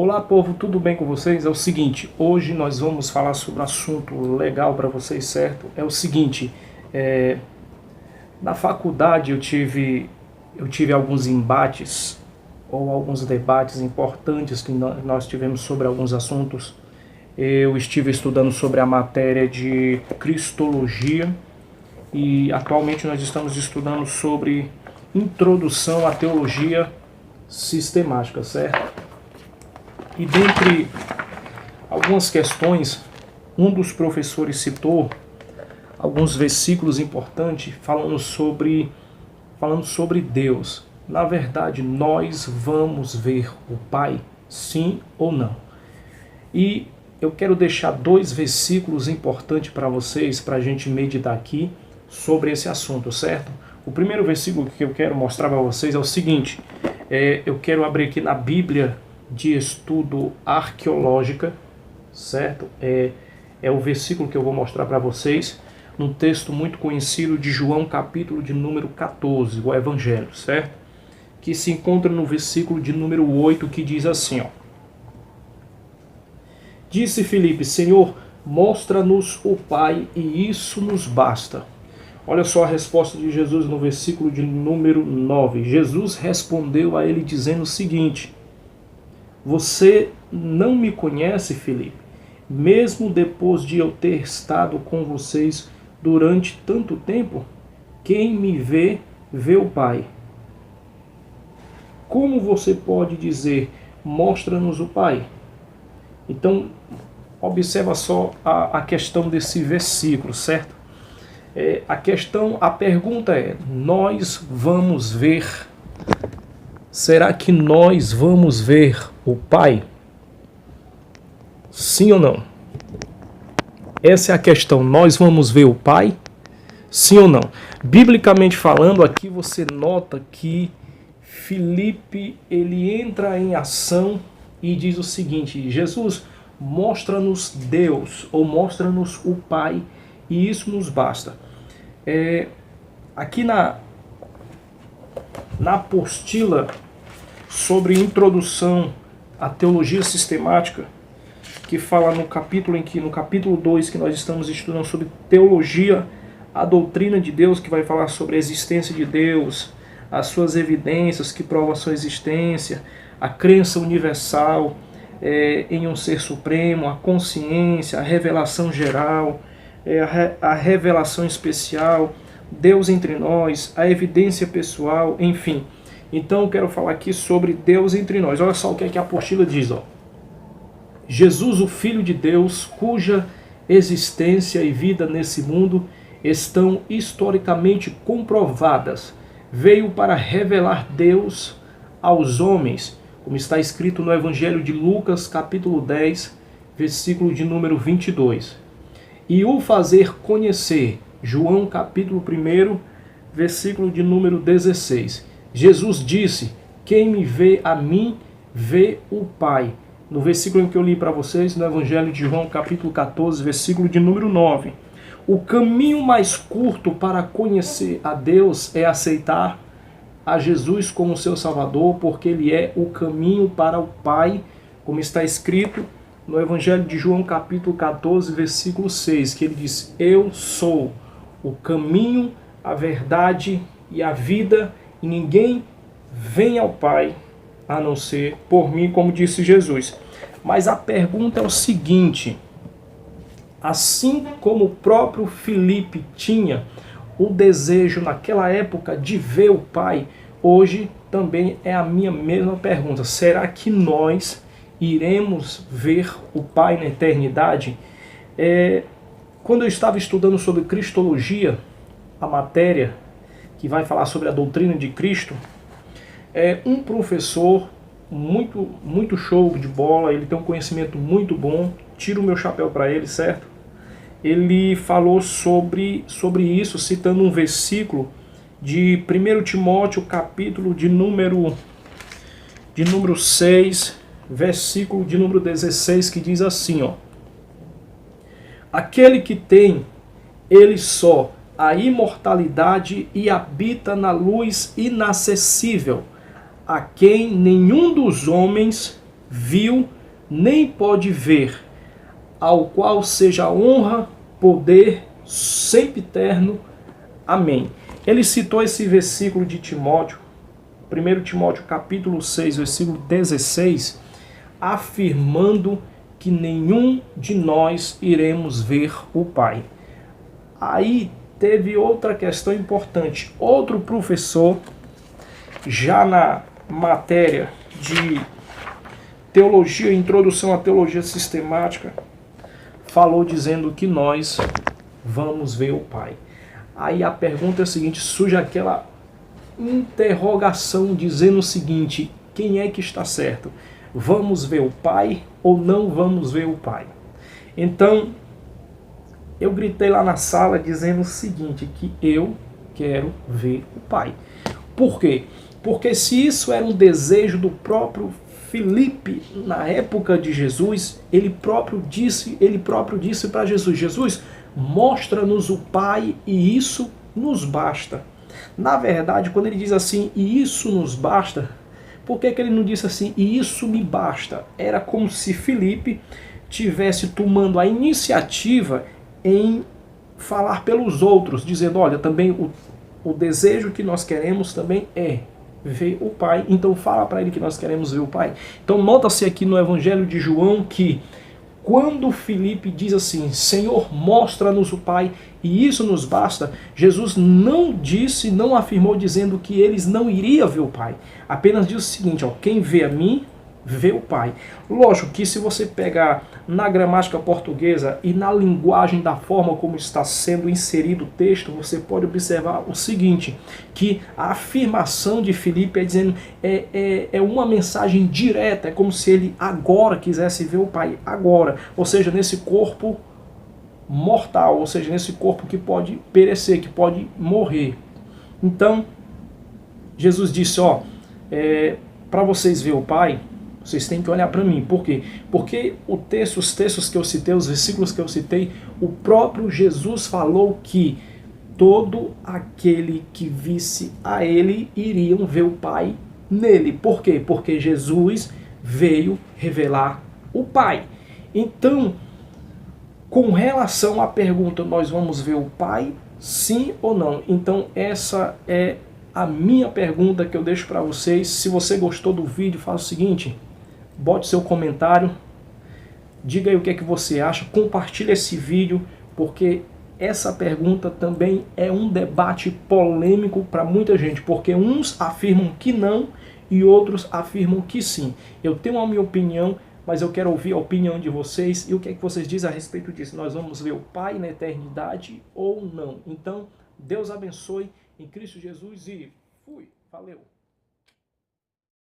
Olá, povo, tudo bem com vocês? É o seguinte, hoje nós vamos falar sobre um assunto legal para vocês, certo? É o seguinte, na faculdade eu tive alguns embates ou alguns debates importantes que nós tivemos sobre alguns assuntos. Eu estive estudando sobre a matéria de Cristologia e atualmente nós estamos estudando sobre Introdução à Teologia Sistemática, certo? E dentre algumas questões, um dos professores citou alguns versículos importantes falando sobre Deus. Na verdade, nós vamos ver o Pai, sim ou não? E eu quero deixar dois versículos importantes para vocês, para a gente meditar aqui sobre esse assunto, certo? O primeiro versículo que eu quero mostrar para vocês é o seguinte, eu quero abrir aqui na Bíblia de Estudo Arqueológica, certo? É o versículo que eu vou mostrar para vocês, num texto muito conhecido de João, capítulo de número 14, o Evangelho, certo? Que se encontra no versículo de número 8, que diz assim, ó. Disse Filipe, Senhor, mostra-nos o Pai e isso nos basta. Olha só a resposta de Jesus no versículo de número 9. Jesus respondeu a ele dizendo o seguinte: Você não me conhece, Filipe, mesmo depois de eu ter estado com vocês durante tanto tempo? Quem me vê, vê o Pai. Como você pode dizer, mostra-nos o Pai? Então, observa só a questão desse versículo, certo? A pergunta é, nós vamos ver, será que nós vamos ver o Pai? Sim ou não? Essa é a questão, nós vamos ver o Pai? Sim ou não? Biblicamente falando, aqui você nota que Filipe, ele entra em ação e diz o seguinte, Jesus, mostra-nos Deus, ou mostra-nos o Pai, e isso nos basta. Aqui na apostila sobre introdução à teologia sistemática, que fala no capítulo 2, que nós estamos estudando sobre teologia, a doutrina de Deus, que vai falar sobre a existência de Deus, as suas evidências que provam a sua existência, a crença universal em um ser supremo, a consciência, a revelação geral, a revelação especial, Deus entre nós, a evidência pessoal, enfim. Então eu quero falar aqui sobre Deus entre nós. Olha só o que é que a apostila diz, ó. Jesus, o Filho de Deus, cuja existência e vida nesse mundo estão historicamente comprovadas, veio para revelar Deus aos homens, como está escrito no Evangelho de Lucas, capítulo 10, versículo de número 22. E o fazer conhecer, João, capítulo 1, versículo de número 16. Jesus disse, quem me vê a mim, vê o Pai. No versículo em que eu li para vocês, no Evangelho de João, capítulo 14, versículo de número 9. O caminho mais curto para conhecer a Deus é aceitar a Jesus como seu Salvador, porque Ele é o caminho para o Pai, como está escrito no Evangelho de João, capítulo 14, versículo 6, que Ele diz, eu sou o caminho, a verdade e a vida, e ninguém vem ao Pai a não ser por mim, como disse Jesus. Mas a pergunta é o seguinte, assim como o próprio Filipe tinha o desejo naquela época de ver o Pai, hoje também é a minha mesma pergunta. Será que nós iremos ver o Pai na eternidade? Quando eu estava estudando sobre Cristologia, a matéria que vai falar sobre a doutrina de Cristo, um professor muito show de bola, ele tem um conhecimento muito bom, tiro o meu chapéu para ele, certo? Ele falou sobre isso, citando um versículo de 1 Timóteo, capítulo de número 6, versículo de número 16, que diz assim, ó. Aquele que tem, ele só, a imortalidade e habita na luz inacessível, a quem nenhum dos homens viu, nem pode ver, ao qual seja honra, poder, sempiterno. Amém. Ele citou esse versículo de Timóteo, 1 Timóteo capítulo 6, versículo 16, afirmando que nenhum de nós iremos ver o Pai. Aí teve outra questão importante. Outro professor, já na matéria de teologia, introdução à teologia sistemática, falou dizendo que nós vamos ver o Pai. Aí a pergunta é a seguinte, surge aquela interrogação dizendo o seguinte, quem é que está certo? Vamos ver o Pai ou não vamos ver o Pai? Então, eu gritei lá na sala dizendo o seguinte, que eu quero ver o Pai. Por quê? Porque se isso era um desejo do próprio Filipe na época de Jesus, ele próprio disse para Jesus, Jesus, mostra-nos o Pai e isso nos basta. Na verdade, quando ele diz assim, e isso nos basta, por que ele não disse assim, e isso me basta? Era como se Filipe tivesse tomando a iniciativa em falar pelos outros, dizendo, olha, também o desejo que nós queremos também é ver o Pai, então fala para ele que nós queremos ver o Pai. Então nota-se aqui no Evangelho de João que quando Filipe diz assim, Senhor, mostra-nos o Pai e isso nos basta, Jesus não disse, não afirmou dizendo que eles não iriam ver o Pai. Apenas diz o seguinte, ó, quem vê a mim, vê o Pai. Lógico que se você pegar na gramática portuguesa e na linguagem da forma como está sendo inserido o texto, você pode observar o seguinte, que a afirmação de Filipe é dizendo, é uma mensagem direta, é como se ele agora quisesse ver o Pai, agora, ou seja, nesse corpo mortal, ou seja, nesse corpo que pode perecer, que pode morrer. Então, Jesus disse, ó, para vocês ver o Pai, vocês têm que olhar para mim. Por quê? Porque os textos que eu citei, os versículos que eu citei, o próprio Jesus falou que todo aquele que visse a ele iriam ver o Pai nele. Por quê? Porque Jesus veio revelar o Pai. Então, com relação à pergunta, nós vamos ver o Pai, sim ou não? Então, essa é a minha pergunta que eu deixo para vocês. Se você gostou do vídeo, faça o seguinte, bote seu comentário, diga aí o que é que você acha, compartilhe esse vídeo, porque essa pergunta também é um debate polêmico para muita gente, porque uns afirmam que não e outros afirmam que sim. Eu tenho a minha opinião, mas eu quero ouvir a opinião de vocês e o que é que vocês dizem a respeito disso. Nós vamos ver o Pai na eternidade ou não? Então, Deus abençoe em Cristo Jesus e fui, valeu!